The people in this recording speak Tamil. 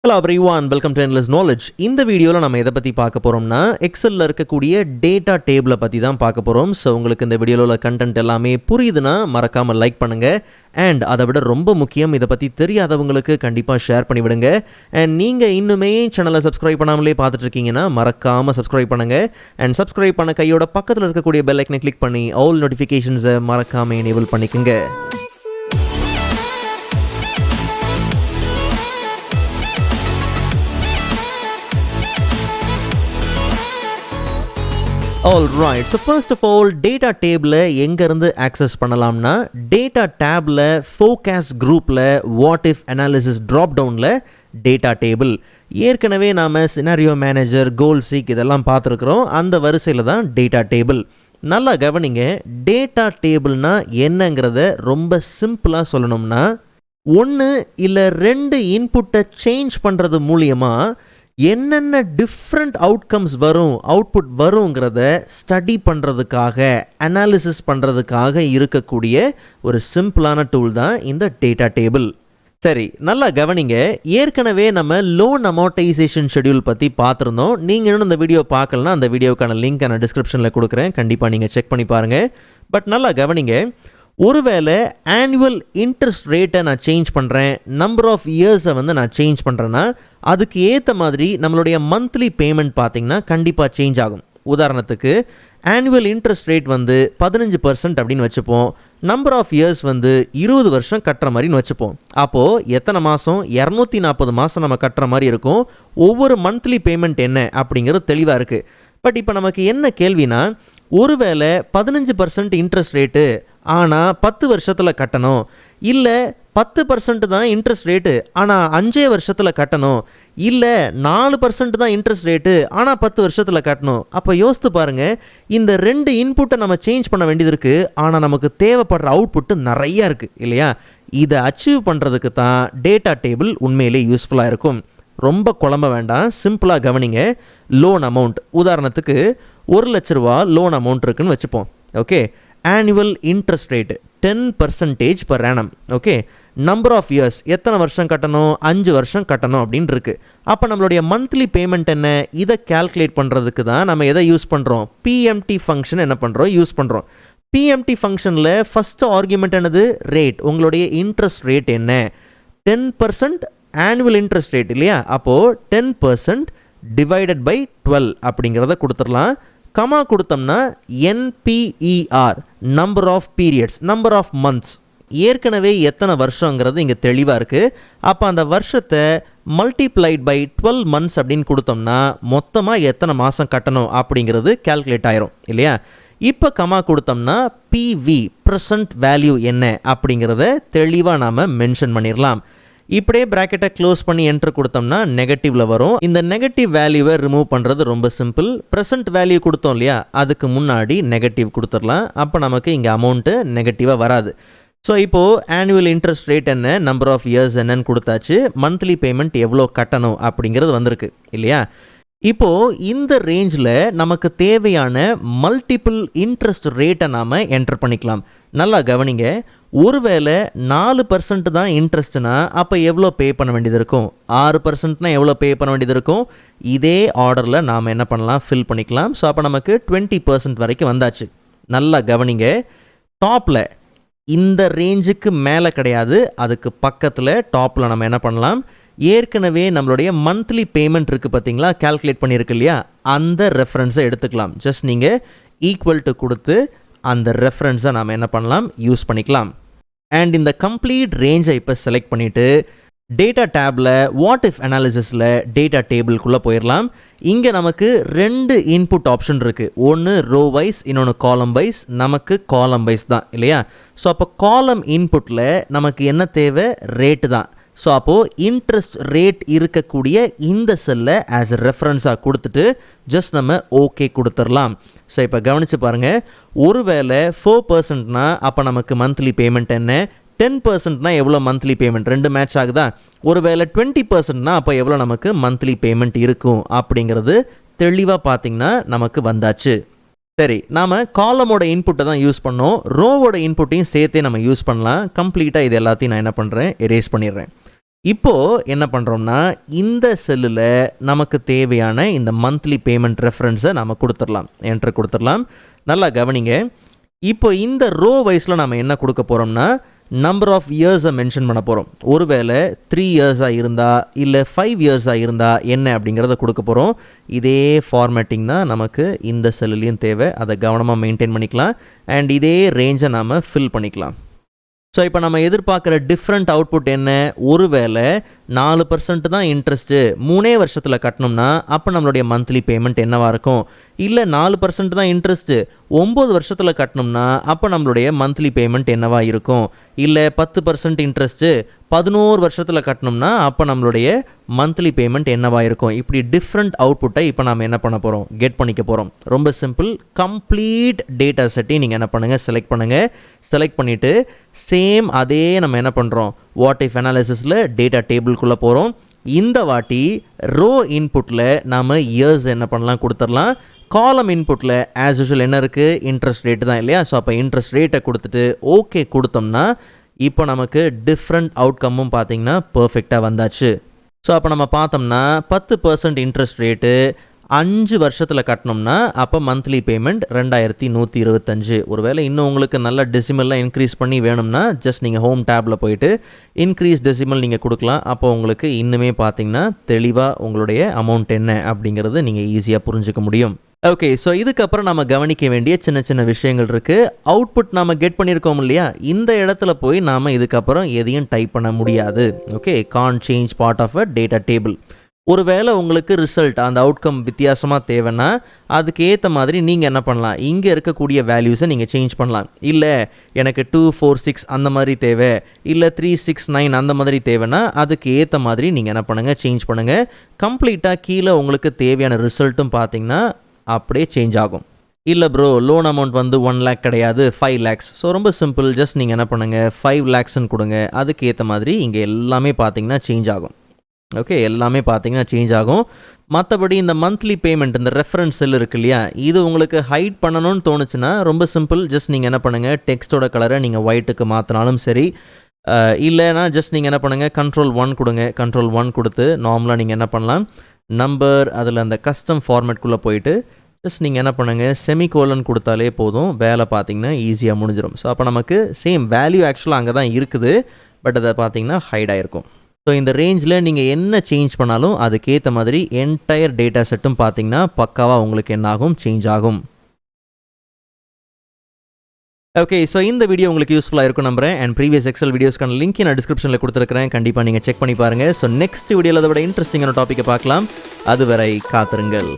Hello everyone, welcome to endless knowledge. இந்த வீடியோவில் நம்ம எதை பற்றி பார்க்க போகிறோம்னா, எக்ஸலில் இருக்கக்கூடிய டேட்டா டேபிளை பற்றி தான் பார்க்க போகிறோம். ஸோ உங்களுக்கு இந்த வீடியோவில் உள்ள கண்டென்ட் எல்லாமே புரியுதுன்னா மறக்காமல் லைக் பண்ணுங்கள். அண்ட் அதை விட ரொம்ப முக்கியம், இதை பற்றி தெரியாதவங்களுக்கு கண்டிப்பாக ஷேர் பண்ணிவிடுங்க. அண்ட் நீங்கள் இன்னுமே சேனலை சப்ஸ்கிரைப் பண்ணாமலே பார்த்துட்ருக்கீங்கன்னா மறக்காமல் சப்ஸ்கிரைப் பண்ணுங்கள். அண்ட் சப்ஸ்கிரைப் பண்ண கையோட பக்கத்தில் இருக்கக்கூடிய பெல் ஐக்கனை கிளிக் பண்ணி ஆல் நோட்டிஃபிகேஷன்ஸை மறக்காமல் எனேபிள் பண்ணிக்கோங்க. Alright, so first of all, data table எங்கிருந்து access பண்ணலாம்னா, data tabல forecast groupல what if analysis drop downல data table. ஏற்கனவே நாம scenario manager, goal seek இதெல்லாம் பார்த்துருக்கிறோம். அந்த வரிசையில் தான் data table. நல்லா கவனிங்க, data tableனா என்னங்கிறத ரொம்ப சிம்பிளாக சொல்லணும்னா, ஒன்று இல்லை ரெண்டு இன்புட்டை சேஞ்ச் பண்ணுறது மூலியமாக என்னென்ன டிஃப்ரெண்ட் அவுட்கம்ஸ் வரும், அவுட்புட் வருங்கிறத ஸ்டடி பண்ணுறதுக்காக, அனாலிசிஸ் பண்ணுறதுக்காக இருக்கக்கூடிய ஒரு சிம்பிளான டூல் தான் இந்த டேட்டா டேபிள். சரி, நல்லா கவனிங்க. ஏற்கனவே நம்ம லோன் அமௌண்டைசேஷன் ஷெடியூல் பற்றி பார்த்துருந்தோம். நீங்கள் இன்னும் இந்த வீடியோ பார்க்கலன்னா அந்த வீடியோக்கான லிங்க் நான் டிஸ்கிரிப்ஷனில் கொடுக்குறேன், கண்டிப்பாக நீங்கள் செக் பண்ணி பாருங்கள். பட் நல்லா கவனிங்க, ஒருவேளை ஆனுவல் இன்ட்ரெஸ்ட் ரேட்டை நான் சேஞ்ச் பண்ணுறேன், நம்பர் ஆஃப் இயர்ஸை நான் சேஞ்ச் பண்ணுறேன்னா அதுக்கு ஏற்ற மாதிரி நம்மளுடைய மந்த்லி பேமெண்ட் பார்த்திங்கன்னா கண்டிப்பாக சேஞ்ச் ஆகும். உதாரணத்துக்கு ஆனுவல் இன்ட்ரெஸ்ட் ரேட் 15% அப்படின்னு வச்சுப்போம். நம்பர் ஆஃப் இயர்ஸ் 20 வருஷம் கட்டுற மாதிரின்னு வச்சுப்போம். அப்போது எத்தனை மாதம்? 240 மாதம் நம்ம கட்டுற மாதிரி இருக்கும். ஒவ்வொரு மந்த்லி பேமெண்ட் என்ன அப்படிங்கிறது தெளிவாக இருக்குது. பட் இப்போ நமக்கு என்ன கேள்வினா, ஒருவேளை 15% இன்ட்ரெஸ்ட் ரேட்டு ஆனால் 10 வருஷத்தில் கட்டணும், இல்லை 10% தான் இன்ட்ரெஸ்ட் ரேட்டு ஆனால் 5 வருஷத்தில் கட்டணும், இல்லை 4% தான் இன்ட்ரெஸ்ட் ரேட்டு ஆனால் 10 வருஷத்தில் கட்டணும். அப்போ யோசித்து பாருங்கள், இந்த ரெண்டு இன்புட்டை நம்ம சேஞ்ச் பண்ண வேண்டியது இருக்குது. ஆனால் நமக்கு தேவைப்படுற அவுட்புட்டு நிறையா இருக்குது இல்லையா? இதை அச்சீவ் பண்ணுறதுக்கு தான் டேட்டா டேபிள் உண்மையிலே யூஸ்ஃபுல்லாக இருக்கும். ரொம்ப குழம்ப வேண்டாம், சிம்பிளாக கவனிங்க. லோன் அமௌண்ட், உதாரணத்துக்கு 1 லட்ச ரூபா லோன் அமௌண்ட் இருக்குன்னு வச்சுப்போம். Okay, annual interest rate 10% per annum. Okay, number of years, எத்தனை வருஷம் கட்டணும்? 5 வருஷம் கட்டணும் அப்படின்னு இருக்குது. அப்போ நம்மளுடைய மந்த்லி பேமெண்ட் என்ன? இதை கால்குலேட் பண்ணுறதுக்கு தான் நம்ம எதை யூஸ் பண்ணுறோம்? பிஎம்டி ஃபங்க்ஷன் என்ன பண்ணுறோம்? யூஸ் பண்ணுறோம். பிஎம்டி ஃபங்க்ஷனில் ஃபஸ்ட்டு ஆர்குமெண்ட் என்னது? ரேட். உங்களுடைய இன்ட்ரெஸ்ட் ரேட் என்ன? 10% ஆனுவல் இன்ட்ரெஸ்ட் ரேட் இல்லையா? அப்போது 10% டிவைடட் பை 12 அப்படிங்கிறத கொடுத்துடலாம். கமா கொடுத்தோம்னா NPER, number of periods, number of months. ஏற்கனவே எத்தனை வருஷங்கிறது இங்கே தெளிவாக இருக்குது. அப்போ அந்த வருஷத்தை மல்டிப்ளைட் பை 12 months அப்படின்னு கொடுத்தோம்னா மொத்தமாக எத்தனை மாதம் கட்டணும் அப்படிங்கிறது கேல்குலேட் ஆயிரும் இல்லையா? இப்போ கமா கொடுத்தோம்னா பிவி, ப்ரெசன்ட் வேல்யூ என்ன அப்படிங்கிறத தெளிவாக நாம் மென்ஷன் பண்ணிடலாம். இப்படியே ப்ராக்கெட்டை க்ளோஸ் பண்ணி என்ட்ரு கொடுத்தோம்னா நெகட்டிவில் வரும். இந்த நெகட்டிவ் வேல்யூவை ரிமூவ் பண்ணுறது ரொம்ப சிம்பிள். ப்ரெசன்ட் வேல்யூ கொடுத்தோம் இல்லையா, அதுக்கு முன்னாடி நெகட்டிவ் கொடுத்துடலாம். அப்போ நமக்கு இங்கே அமௌண்ட்டு நெகட்டிவாக வராது. ஸோ இப்போது ஆனுவல் இன்ட்ரெஸ்ட் ரேட் என்ன, நம்பர் ஆஃப் இயர்ஸ் என்னன்னு கொடுத்தாச்சு, மந்த்லி பேமெண்ட் எவ்வளோ கட்டணும் அப்படிங்கிறது வந்திருக்கு இல்லையா? இப்போது இந்த ரேஞ்சில் நமக்கு தேவையான மல்டிபிள் இன்ட்ரெஸ்ட் ரேட்டை நாம் என்டர் பண்ணிக்கலாம். நல்லா கவனிங்க, ஒருவேளை 4% தான் இன்ட்ரெஸ்ட்னா அப்போ எவ்வளோ பே பண்ண வேண்டியது இருக்கும்? 6%னா எவ்வளோ பே பண்ண வேண்டியது இருக்கும்? இதே ஆர்டரில் நாம் என்ன பண்ணலாம்? ஃபில் பண்ணிக்கலாம். ஸோ அப்போ நமக்கு 20% வரைக்கும் வந்தாச்சு. நல்லா கவனிங்க, டாப்பில் இந்த ரேஞ்சுக்கு மேலே கிடையாது, அதுக்கு பக்கத்தில் டாப்பில் நம்ம என்ன பண்ணலாம்? ஏற்கனவே நம்மளுடைய மந்த்லி பேமெண்ட் இருக்குது பார்த்தீங்களா, கால்குலேட் பண்ணியிருக்கு இல்லையா, அந்த ரெஃபரன்ஸை எடுத்துக்கலாம். ஜஸ்ட் நீங்கள் ஈக்குவல் டு கொடுத்து அந்த ரெஃபரன்ஸை நாம் என்ன பண்ணலாம்? யூஸ் பண்ணிக்கலாம். அண்ட் இந்த கம்ப்ளீட் ரேஞ்சை இப்போ செலக்ட் பண்ணிவிட்டு டேட்டா டேபில் வாட் இஃப் அனாலிசிஸில் டேட்டா டேபிள்குள்ளே போயிடலாம். இங்கே நமக்கு 2 இன்புட் ஆப்ஷன் இருக்குது. ஒன்று ரோ வைஸ், இன்னொன்று காலம் வைஸ். நமக்கு காலம் வைஸ் தான் இல்லையா? ஸோ அப்போ காலம் இன்புட்டில் நமக்கு என்ன தேவை? ரேட்டு தான். ஸோ அப்போது இன்ட்ரெஸ்ட் ரேட் இருக்கக்கூடிய இந்த செல்லை ஆஸ் ரெஃபரன்ஸாக கொடுத்துட்டு ஜஸ்ட் நம்ம ஓகே கொடுத்துடலாம். ஸோ இப்போ கவனித்து பாருங்கள், ஒருவேளை 4%னா அப்போ நமக்கு மந்த்லி பேமெண்ட் என்ன? 10%னா எவ்வளோ மந்த்லி பேமெண்ட்? 2 மேட்ச் ஆகுதா? ஒருவேளை 20%னா அப்போ எவ்வளோ நமக்கு மந்த்லி பேமெண்ட் இருக்கும் அப்படிங்கிறது தெளிவாக பார்த்திங்கன்னா நமக்கு வந்தாச்சு. சரி, நாம் காலமோட இன்புட்டை தான் யூஸ் பண்ணோம், ரோவோட இன்புட்டையும் சேர்த்தே நம்ம யூஸ் பண்ணலாம். கம்ப்ளீட்டாக இது எல்லாத்தையும் நான் என்ன பண்ணுறேன்? எரேஸ் பண்ணிடுறேன். இப்போது என்ன பண்ணுறோம்னா இந்த செல்லில் நமக்கு தேவையான இந்த மந்த்லி பேமெண்ட் ரெஃபரன்ஸை நம்ம கொடுத்துடலாம், என்ட்ரு கொடுத்துடலாம். நல்லா கவனிங்க. இப்போ இந்த ரோ வைஸில் நம்ம என்ன கொடுக்க போகிறோம்னா நம்பர் ஆஃப் இயர்ஸை மென்ஷன் பண்ண போகிறோம். ஒருவேளை 3 இயர்ஸாக இருந்தால் இல்லை 5 இயர்ஸாக இருந்தால் என்ன அப்படிங்கிறத கொடுக்க போகிறோம். இதே ஃபார்மேட்டிங் தான் நமக்கு இந்த செல்லுலேயும் தேவை. அதை கவனமாக மெயின்டைன் பண்ணிக்கலாம். அண்ட் இதே ரேஞ்சை நாம் ஃபில் பண்ணிக்கலாம். ஸோ இப்போ நம்ம எதிர்பார்க்குற டிஃப்ரெண்ட் அவுட்புட் என்ன? ஒருவேளை 4% தான் இன்ட்ரெஸ்ட்டு 3 வருஷத்தில் கட்டணும்னா அப்போ நம்மளுடைய மந்த்லி பேமெண்ட் என்னவாக இருக்கும்? இல்லை 4% தான் இன்ட்ரெஸ்ட்டு 9 வருஷத்தில் கட்டணும்னா அப்போ நம்மளுடைய மந்த்லி பேமெண்ட் என்னவாக இருக்கும்? இல்லை 10% இன்ட்ரெஸ்ட்டு 11 வருஷத்தில் கட்டணும்னா அப்போ நம்மளுடைய மந்த்லி பேமெண்ட் என்னவாக இருக்கும்? இப்படி டிஃப்ரெண்ட் அவுட்புட்டை இப்போ நம்ம என்ன பண்ண போகிறோம்? கெட் பண்ணிக்க போகிறோம். ரொம்ப சிம்பிள். கம்ப்ளீட் டேட்டா செட்டையும் நீங்கள் என்ன பண்ணுங்கள்? செலக்ட் பண்ணுங்கள். செலக்ட் பண்ணிவிட்டு சேம் அதே நம்ம என்ன பண்ணுறோம்? வாட் இஃப் அனாலிசிஸில் டேட்டா டேபிள்குள்ளே போகிறோம். இந்த வாட்டி ரோ இன்புட்டில் நாம் இயர்ஸ் என்ன பண்ணலாம்? கொடுத்துடலாம். காலம் இன்புட்டில் ஆஸ் யூஷுவல் என்ன இருக்குது? இன்ட்ரெஸ்ட் ரேட்டு தான் இல்லையா? ஸோ அப்போ இன்ட்ரெஸ்ட் ரேட்டை கொடுத்துட்டு ஓகே கொடுத்தோம்னா இப்போ நமக்கு டிஃப்ரெண்ட் அவுட்கம்மும் பார்த்திங்கன்னா பர்ஃபெக்டாக வந்தாச்சு. ஸோ அப்போ நம்ம பார்த்தோம்னா 10% இன்ட்ரெஸ்ட் ரேட்டு 5 வருஷத்தில் கட்டணும்னா அப்போ மந்த்லி பேமெண்ட் 2125. ஒருவேளை இன்னும் உங்களுக்கு நல்ல டெசிமல்லாம் இன்க்ரீஸ் பண்ணி வேணும்னா ஜஸ்ட் நீங்கள் ஹோம் டேப்பில் போயிட்டு இன்க்ரீஸ் டெசிமல் நீங்கள் கொடுக்கலாம். அப்போ உங்களுக்கு இன்னுமே பார்த்தீங்கன்னா தெளிவாக உங்களுடைய அமௌண்ட் என்ன அப்படிங்கிறது நீங்கள் ஈஸியாக புரிஞ்சுக்க முடியும். ஓகே, ஸோ இதுக்கப்புறம் நம்ம கவனிக்க வேண்டிய சின்ன சின்ன விஷயங்கள் இருக்குது. அவுட்புட் நாம் கெட் பண்ணியிருக்கோம் இல்லையா? இந்த இடத்துல போய் நாம் இதுக்கப்புறம் எதையும் டைப் பண்ண முடியாது. Okay, can't change part of a data table. ஒருவேளை உங்களுக்கு ரிசல்ட் அந்த அவுட்கம் வித்தியாசமாக தேவைன்னா அதுக்கு ஏற்ற மாதிரி நீங்கள் என்ன பண்ணலாம்? இங்கே இருக்கக்கூடிய வேல்யூஸை நீங்கள் சேஞ்ச் பண்ணலாம். இல்லை எனக்கு 246 அந்த மாதிரி தேவை, இல்லை 369 அந்த மாதிரி தேவைன்னா அதுக்கு ஏற்ற மாதிரி நீங்கள் என்ன பண்ணுங்கள்? சேஞ்ச் பண்ணுங்கள். கம்ப்ளீட்டாக கீழே உங்களுக்கு தேவையான ரிசல்ட்டும் பார்த்தீங்கன்னா அப்படியே சேஞ்ச் ஆகும். இல்லை ப்ரோ லோன் அமௌண்ட் வந்து 1 lakh கிடையாது 5 lakhs. ஸோ ரொம்ப சிம்பிள். ஜஸ்ட் நீங்கள் என்ன பண்ணுங்கள்? 5 lakhsன்னு கொடுங்க. அதுக்கு ஏற்ற மாதிரி இங்கே எல்லாமே பார்த்தீங்கன்னா சேஞ்ச் ஆகும். ஓகே, எல்லாமே பார்த்தீங்கன்னா சேஞ்ச் ஆகும். மற்றபடி இந்த மந்த்லி பேமெண்ட் இந்த ரெஃபரன்ஸ் செல் இருக்கு இல்லையா? இது உங்களுக்கு ஹைட் பண்ணணும்னு தோணுச்சுன்னா ரொம்ப சிம்பிள். ஜஸ்ட் நீங்கள் என்ன பண்ணுங்கள்? டெக்ஸ்ட்டோட கலரை நீங்கள் ஒயிட்டுக்கு மாற்றினாலும் சரி, இல்லைனா ஜஸ்ட் நீங்கள் என்ன பண்ணுங்கள்? Ctrl+1 கொடுங்க. Ctrl+1 கொடுத்து நார்மலாக நீங்கள் என்ன பண்ணலாம்? நம்பர் அதில் அந்த கஸ்டம் ஃபார்மேட்குள்ளே போயிட்டு ஜஸ்ட் நீங்கள் என்ன பண்ணுங்கள்? செமிகோலன் கொடுத்தாலே போதும், வேலை பார்த்தீங்கன்னா ஈஸியாக முடிஞ்சிடும். ஸோ அப்போ நமக்கு சேம் வேல்யூ ஆக்சுவலாக அங்கே தான் இருக்குது, பட் அதை பார்த்தீங்கன்னா ஹைட் ஆகிருக்கும். ஸோ இந்த ரேஞ்சில் நீங்கள் என்ன சேஞ்ச் பண்ணாலும் அதுக்கேற்ற மாதிரி என்டையர் டேட்டா செட்டும் பார்த்தீங்கன்னா பக்காவாக உங்களுக்கு என்ன ஆகும்? சேஞ்ச் ஆகும். ஓகே, ஸோ இந்த வீடியோ உங்களுக்கு யூஸ்ஃபுல்லாக இருக்கும் நம்புறேன். அண்ட் ப்ரீவியஸ் எக்ஸல் வீடியோஸ்க்கான லிங்க் நான் டிஸ்கிரிப்ஷனில் கொடுத்துருக்கிறேன். கண்டிப்பாக நீங்கள் செக் பண்ணி பாருங்கள். ஸோ நெக்ஸ்ட் வீடியோவில் அதை விட இன்ட்ரெஸ்டிங்கான டாப்பிக்கை பார்க்கலாம். அதுவரை காத்திருங்கள்.